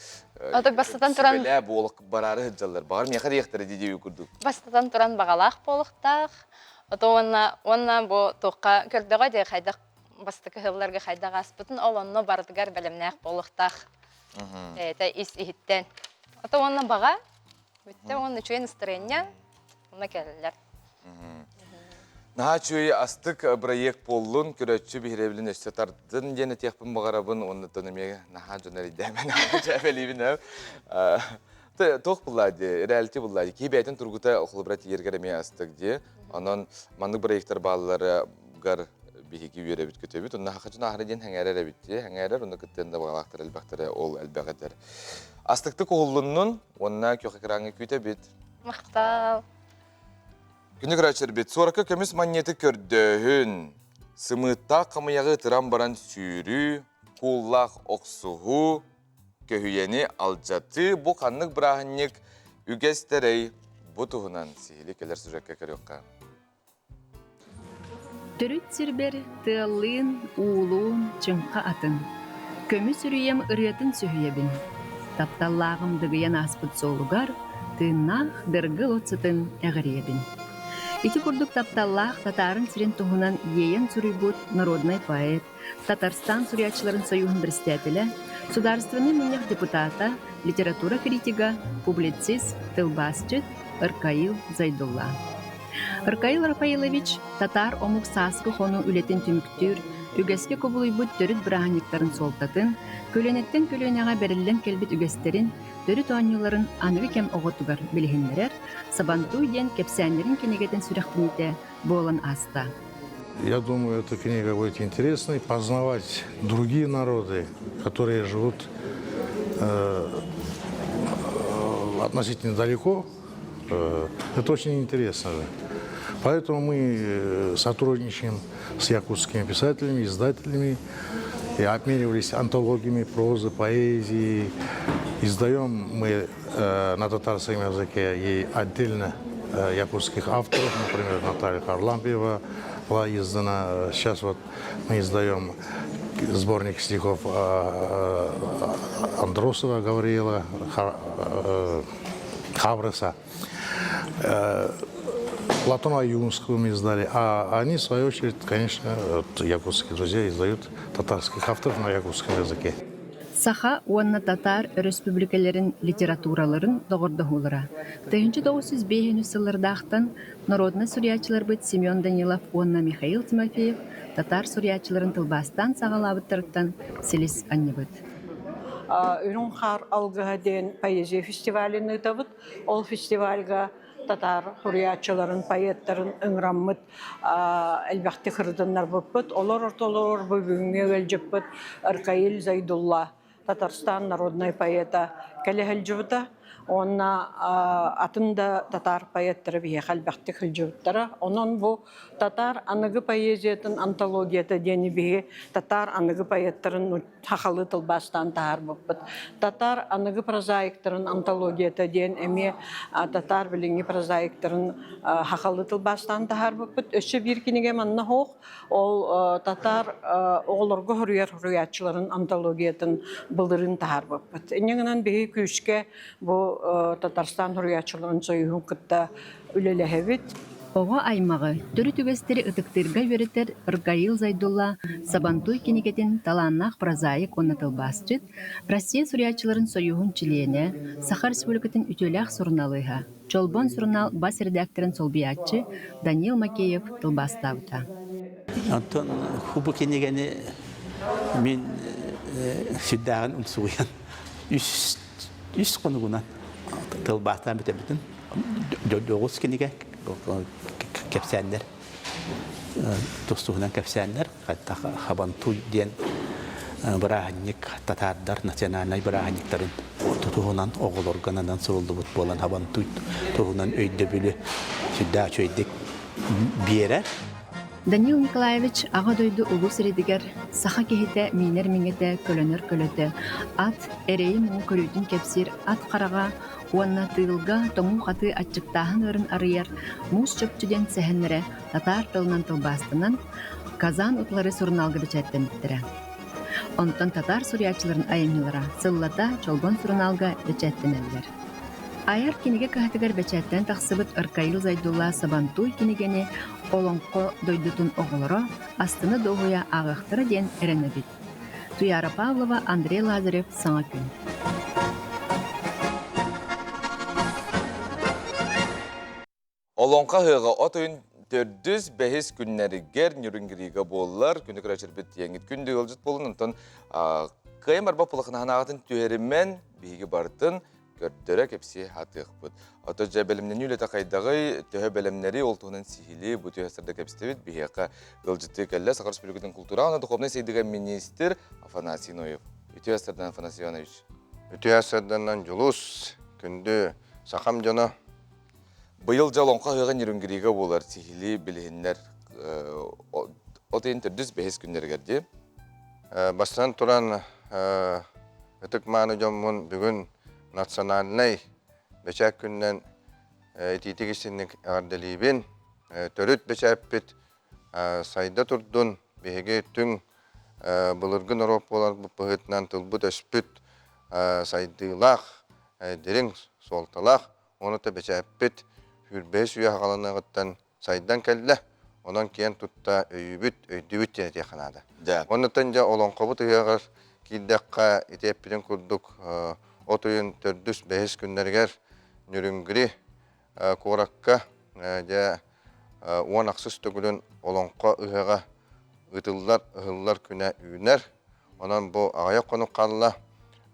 Бастатан туран Сөбелі болық барары хыджалар. Бағар меқар ектері дедеуі күрдік. Бастатан туран бағалақ болықтақ. Онна бұл тоққа көрдіға де қайдақ бастықы хылларға қайдақ аспытын, ол онны бардығар бәлімнәқ болықтақ. Әйті ис ихіттен. Онна баға, бүтті онны чуен істіренне, онна кәлілер. Наха чуй астык проект болуын көрөтчү бихиребилин өстөтардын жені текпін бағарабын, оны төнімеге наха жонары дәмен жәбелейбін әу. Тоқ бұлады, реалити бұлады. Кей бәйтін тұрғыта құлыбырат ергереме астык де, онын маңдық проекттар балылары ғар бихеки үйеребіт көтөбіт. Онын хақачын ахыры ден хәңәрер әбітте, хәңәрер, оны күттен де бағалақтар әлбәқтары ол әлбәғадыр. Астықты құлынның, онына көқекіраңы көтөбіт. Мақтал. Күні күрәчер бет, сорақы көміс манеті көрдіғін, сымытта қамыяғы тырам баран сүйрі, қуллақ оқсуғу, көхүйені алжаты, бұл қанық бірағыннек үгестерей бұтығынан сейілі келер сүрекке көріққа. Түріт сірбер тылын, уылуын, чыңқа атын. Көміс үріем ұретін сүйебін. Тапталлағым дығыян аспыт солуғар, тыннақ дыргыл отсытын әғіребін. Ити курдук тапталлах татарын сирен туһунан еен сурыйбут народный поэт, Татарстан сурьячыларын союзын председателя, государственный муньях депутата, литература критика, публицист, тылбасчыт Ыркаил Зайдулла. Ыркаил Рафаилович татар омук саскы хону үлетін түміктүр, үгеске көбулуйбут төрүт браханиктарын солтатын, көлөнеттен көлөнеға берілден келбет үгестерин, төрүт оңюларын анығы кем оғытугар білігінлерер, сабантуй ден кепсәнерин кенегетін сүрәқтініте болан аста. Я думаю, эта книга будет интересной, познавать другие народы, которые живут относительно далеко Это очень интересно же. Поэтому мы сотрудничаем с якутскими писателями, издателями, и обменивались антологиями прозы, поэзии. Издаем мы на татарском языке и отдельно якутских авторов, например, Наталья Харлампиева была издана. Сейчас вот мы издаем сборник стихов Андросова Гавриила Хавреса. Платона Юнского мы издали, а они, в свою очередь, конечно, якутские друзья издают татарских авторов на якутском языке. Саха уанна татар республикаларын литератураларын доғырдығылыра. 1905 сылырдақтан народный сурьячылар быт Семен Данилов уанна Михаил Тимофеев татар сурьячыларын тылбастан сағалабыттырыттан селес аннебыт. Үрін қар алғыға ден поэзия фестивалін ұтабыт. Ол фестивальға татар хуриячыларын, поэттарын ыңраммыт әлбәқті қырдынлар бұппыт. Олар орталар бүгінге өлжіппіт Аркаил Зайдулла, Татарстан народный поэта кәлі әлжібіті. Онна атында татар поэттері бейек әлбәқті қылжыбыттары. Онын бұл татар анығы поэзиятын антологията дені бейе татар анығы поэттерін хақалы тылбастан тағар бұппыт. Татар анығы прозаиктарын антологията ден әме татар біліңі прозаиктарын хақалы тылбастан тағар бұппыт. Өсі бір кенеге манна хоқ, ол татар оғылырғы хуриятчыларын антологиятын бұлырын тағар бұппыт. Энеңінен бейе күшке бұл Татарстан хуриятчыларын союғын кытта үлеләһәбит. Оға аймағы түрі түгестері ытықтырға веретер Аркаил Зайдулла Сабантуй кенекетін таланнақ прозаик оннатылбасчыт Россия сурьячыларын союғын чилиене Саха Республикатын ütөләқ сурналыға Чолбон сурнал бас редакторын солбиятчы Данил Макеев тылбастауыта. Антон хубы кенегені мен сүддағын ұмсуғын үс қонығынан тылбастан бітін доғыз кенеге кепсәндер, достуғынан кепсәндер, қатта Хабантуй ден бірағанник татардар, национальный бірағанниктарын тұтуғынан оғыл органынан сұрылды бұт болан Хабантуй тұғынан өйді білі сүдда чөйдік бері. Данил Николаевич аға дойды ұлы сіредігер, саха кехете минер меңете көлөнөр көлөті, ат әрейін мұң көретін кепсір, ат қараға, уанна тыылга тому хаты атчыктаһын ырын арыяр, мус чөптүден сәһеннере татар тылынан тылбастынан Казан утлары сурналга бечәттен биттірі. Онтон татар сурьячыларын айымнылара, сыллата Чолбон сурналга бечәттен әлдер. Айар кенеге кәһәтігер бәчәттен тақсыбыт Аркаил Зайдулла Сабантуй кенегені олонқо дойдутун оғылыра, астыны доғуя ағықтыры ден әренебит. Туяра Павлова, Андрей Лазарев, Саңа күн. Олонқа хыға отойын 405 күннәрігер нүрінгірігі болылар. Күнді күрәчір біт еңгіт күнді өлжіт болын. Онтан қайым арба пұлықын ханағатын түйерімен бейгі бардын көрдірі кепсі хатық бұд. Ото жа бәлімнен үлеті қайдағы төхі бәлімнері олтуғынан сихили бұты өсірді кепсті бит бейіққа өлжітті кәлі Сақар Республикатын культура ана дұқобны сейдігі министр Афанасий Ноев. Үті өсірден Афанасий Иванович. Үті өсірден жұлыс күнді сақам жана. Бұйыл жалонқа ғыған ерінгірегі болар сихили білігінлер отайын 405 күндер кәрде. Бастан тұран өтік маңы жомын бүгін национальный бәчәк күннен ететі кесінік ағардалейбен төріт бәчәк біт сайда тұрдың бәйге түң бұлырғын ороп болар бұпығытынан тұлбыт өспіт сайдылақ дерің солталақ оны та бәчәк біт үрбәс үйе ғаланағыттан сайдан кәлі онан кейін тұтта өйбіт өйдібіт және теканады. Онытан жа олон қобыт үйеғар кейдаққа етеппіден күрдік отойын 405 күндергер нүрінгірі қораққа жа 10 ақсыз түгілін олонқа үйеға ұтылар күні үйінер. Онан бұл ағая қоны қалла,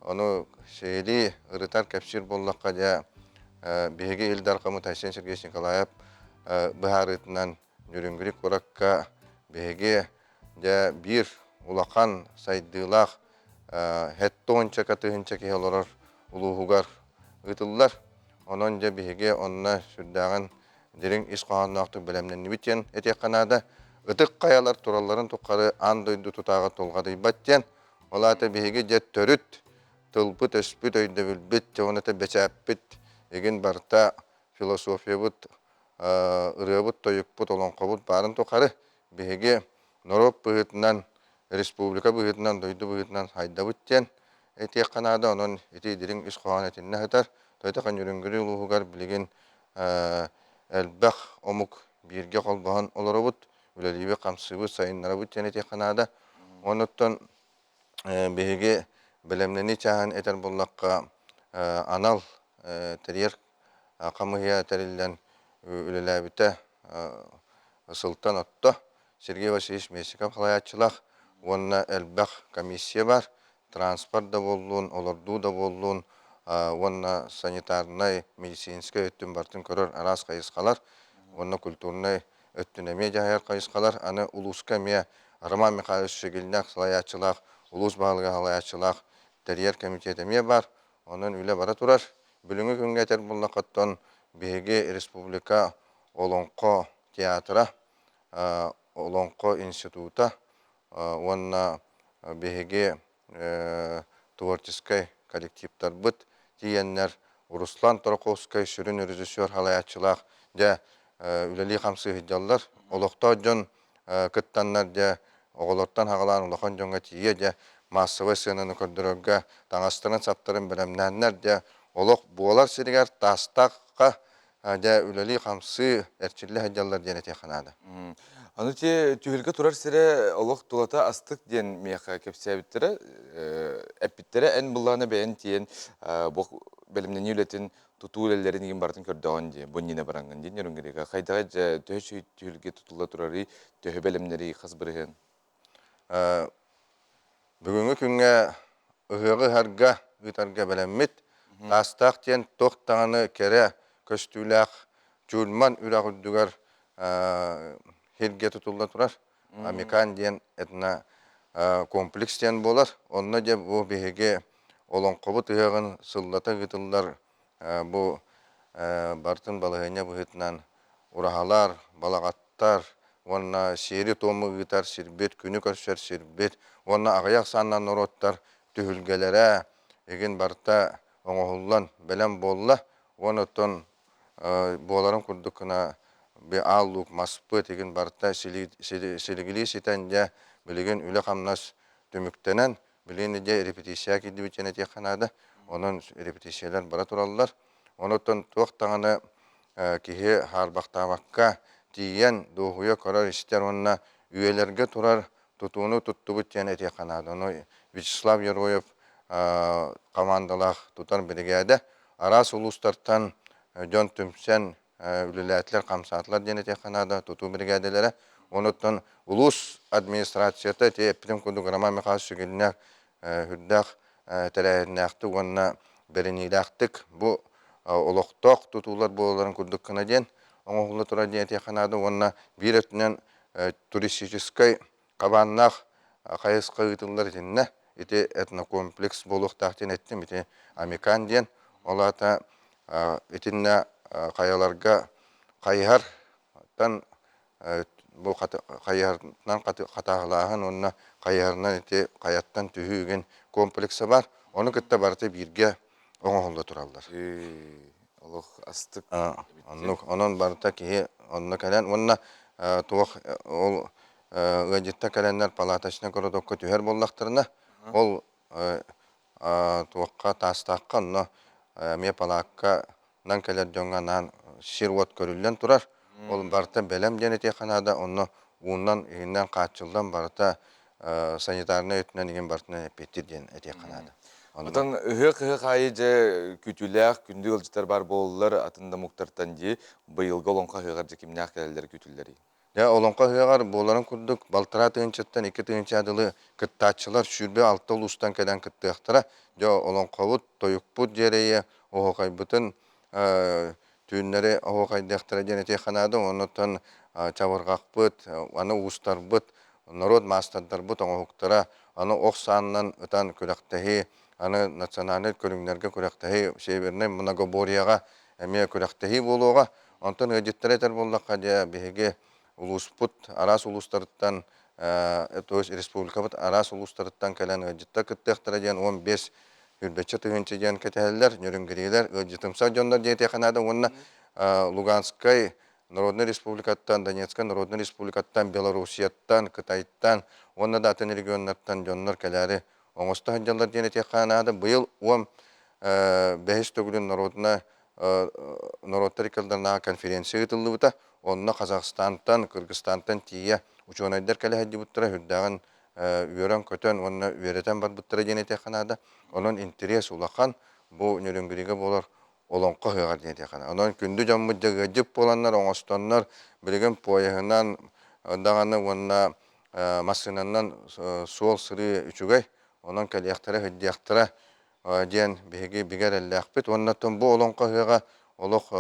оны сейли ұрытар кәпсір боллаққа жа беге елдар қамы Тайсен Сергей Николаев бұхарытынан нүрінгірі қораққа беге жа бір улақан сайдылақ хәтті онча катыхынча кейлорар улуғығар ұтылар. Onun da bihige onna sürdağın dirin iş qoğanlaqtı bilemden biten etek kanada ıtık kayalar turalların tuqqarı andoydu tutağı tolgadı batten olata bihige jet törüt tılpıt öspüt öyde bilbit onata beçapit egin barta filosofiya but ırıbıt toyukput olan qabut barın tuqqarı bihige Norop bıhıtından Respublika bıhıtından doydu bıhıtından hayda bitten etek kanada onun eti dirin iş qoğan etinne hatar toyta kan yürüngürü uluğugar bilgin elbaq omuk birge qalbahan olarabut ülelibe qamsıbı sayınlarabut tenete kanada onuttan behege bilemleni çahan eter bollaqqa anal teriyer qamıya terillen ülelabite sultan otta Sergey Vasilievich Mesikov halayatçılaq onna elbaq komissiya var transport da bolluğun olardu da bolluğun Онна санитарный, медицинский өттін бартын көрір арас қайысқалар, онна культурный өттін әме жағайар қайысқалар, аны улуска ме Роман Михайлович Шегелінақ салаятчылақ, улус бағылға салаятчылақ, тәрьер комитет әме бар, оның үлі бара тұрар. Бүліңі күнге әтер бұлна қаттан Беге Республика Олонқо театра, Олонқо института, онна Беге творческий коллективтар бұд, Диеннер Руслан Тороковский сүрін режиссер халаятчылақ де үлелі қамсы хидялар. Олықта жон кыттаннар де оғылырттан хағаларын ұлақан жонға тие де массовый сценаны көрдірігі таңастырын саптарын білімнәннер де олық буалар сирігер тастаққа де үлелі қамсы әрчілі хидялар дене теканады. Аны те түйілгі тұрар сірі олық тұлата астық ден меқа кепсәбіттірі, әппіттірі ән бұллағына бәйін тиен бәлімнен үлетін тұту өлелерін еген бартын көрдіған де, бұннина баранған ден ерін керегі. Қайдаға түйі түйілге тұтыла тұрары түйі бәлімнері қаз бірген? Бүгінгі күнге ұғығы харға ұйтарға бәліммет, тастақ тен тоқтағаны кәрі көстіләқ жүрман үрақ үддігер Херге тұтылда тұрар. Американ ден әтіна комплекс ден болар. Онына де бұл бейге олон қобыт ұяғын сылдата ғытылдар. Бұл бартын балығыне бұғытынан ұрағалар, балағаттар, онына сері томы ғытар, сербет, күні көрсер сербет, онына ағаяқ саннан ұроттар, түхілгелері, еген барта оңғылан бәлем болла, онытын боларын күрдікіна бе аллук маспы tegen барта селигили ситанжа билеген үле камнас төмүктенен билени же репетиция киди бичене теканада онун репетициялар бара тураллар онотон токтаганы кихе харбактабакка тиен дохуя карар иштер онна үелерге турар тутууну туттубут жене теканада ону Вячеслав Ероев командалах тутар бригада арас улустартан Жон Түмсен үлеләтлер қамсатлар дене теканада туту бригаделері онуттан улус администрацията те эппитим куду Роман Михайлович Шегелінақ хүрдақ тәрәйінәқті онна беренилақтық бұ олықтақ тутулар боларын күрдік кіна ден оңғылы тұра дене теканада онна бір өтінен туристической қабаннақ қайысқа ұйтылар етінне ете этнокомплекс болуқтақтен еттім ете Американ ден олата етінне қаяларға қайхартан бұл қайхартынан қатағылағын онына қайхарынан ете қаяттан түйіген комплексі бар. Оны күтті барты бірге оңғылды тұралдар. Олық астық. Оның барта кейі онына кәлен. Онына туақ ол ғадетті кәленлер палаташына көрі түйер боллақтырына. Ол туаққа тастаққа онына ме палаққа нан кәлер жоңғанан ширвот көрілден тұрар. Ол барта бәлем дене теканада, оны уыннан егінден қатшылдан барта санитарына өтінен еген бартынан әпеттер ден теканада. Отан үхі қайы же күтіләқ, күнді ғылжытар бар болылар атында мұқтартан де бұйылғы олонқа ғығар же кемнәқ кәлелер күтілдері. Олонқа ғығар боларын күрдік, балтыра түйіншеттен 2 түйінші адылы күттатшылар шүрбе 6 ұлыстан кәден күттіқтіра. Олонқа бұд, тойық бұд жерейе, оғықай бұтын түйінлері оғықай дәқтіра дене теканады, онытын чавырғақ бұд, аны ұстар бұд, народ мастаддар бұд оғықтыра, аны оқсанынан ұтан көректәхи, аны национальный көріңдерге көректәхи шейберіне многоборияға әме күрәқтәһи болуға, онтон өдеттер етер боллаққа де беге улуспут, арас улустарыттан, то есть республикабыт арас улустарыттан кәлән өдетті күттіқтірі ден 15 үрбетші түгінші ден кәтәлілер, нүрінгірелер, өдетімса жондар дейте қанады, онына Луганскай Народный республикаттан, Донецкай Народный республикаттан, Белоруссияттан, Кытайттан, онына да атын регионнарттан жондар кәләрі оңысты ханжалар дейте қанады. Бұйыл 15 төгілін народтар икалдарына конференция ұтылды бұта, онына Қазақстантан, Кыргызстантан тие ученайдар кәлі хәдді бұттыра, хүрдағын үйерен көтен, онына үйеретен бар бұттыра дейте қанады. Onun интерес улақан, бұл нүрінгіреге болар олонқа хыгар дейте қана. Onun күнді жаммыджа ғыджып боланlar, оңыстанlar, білген пойығынан, дағаны онына масынаннан суол сыры үчігай, onun кәлияқтары хыддияқтыра ден беге бігер әлләқпет. Оннаттан бұл олонқа хыға олық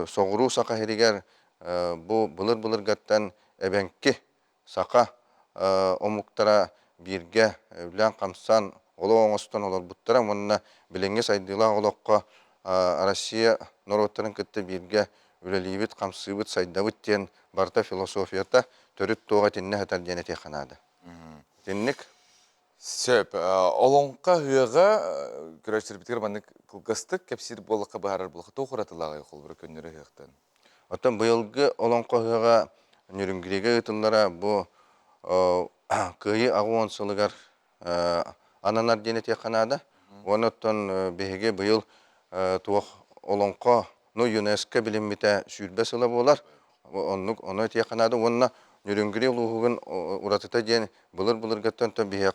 соғыру сақа херігер, бұл бұлыр ғаттан әбәнкі сақа омуқтара бирге үлән қамсан олы оңыстан олар бұттыра, онына біліңге сайдыла олыққа Россия народтарын күтті бирге үлелейбіт, қамсыбыт, сайдабыт ден барта философията төріт тоға тенне хатар дене теканады. Теннік? Сөп, олонқа хүйіға күрәштер біткер банық қылғыстық, кәпсір болыққа бағарар болыққа тоқыратылағы қол бір көннері хүйіқтен. Оттан бұйылғы олонқа хүйіға нүрінгіреге ұтылара бұл күйі ағуан сылығар ананар дене теканады. Оныттан беге бұйыл туақ олонқа ЮНЕСКО біліммете сүйірбе сылы болар. Оны теканады. Онына нүрінгіре ұлығығын ұратыта ден бұлыр-бұлырғаттан беге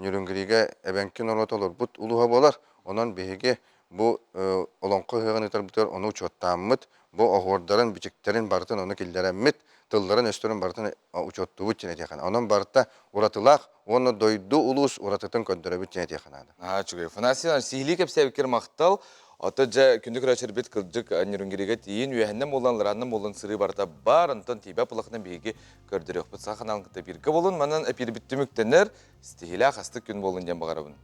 нүрінгіреге әбәнкен орат олар бұт ұлыға болар. Онан беге бұл олонқа хүйіған етер бұтар оны ұчоттамыд. Бұл оғырдарын, бичектерін бартын оны келдерәммет. Тылдарын өстөрін бартын учотту бұт жіне текана. Онан барта уратылақ, оны дойду улус уратытын көндірі бұт жіне теканады. Чүгей, Фанасиян, сихили кәпсәбікер мақтал, аты жа күнді күрәшір бет қылжық нүрінгереге дейін, үйәхіннен болан, лыраннан болан сыры барта бар, антон тейбә пылықынан бейге көрдірек бұт сақын алынғыта біргі болын, манан әпері бітті мүктенер, стихили ақасты күн болын ден бағарабын.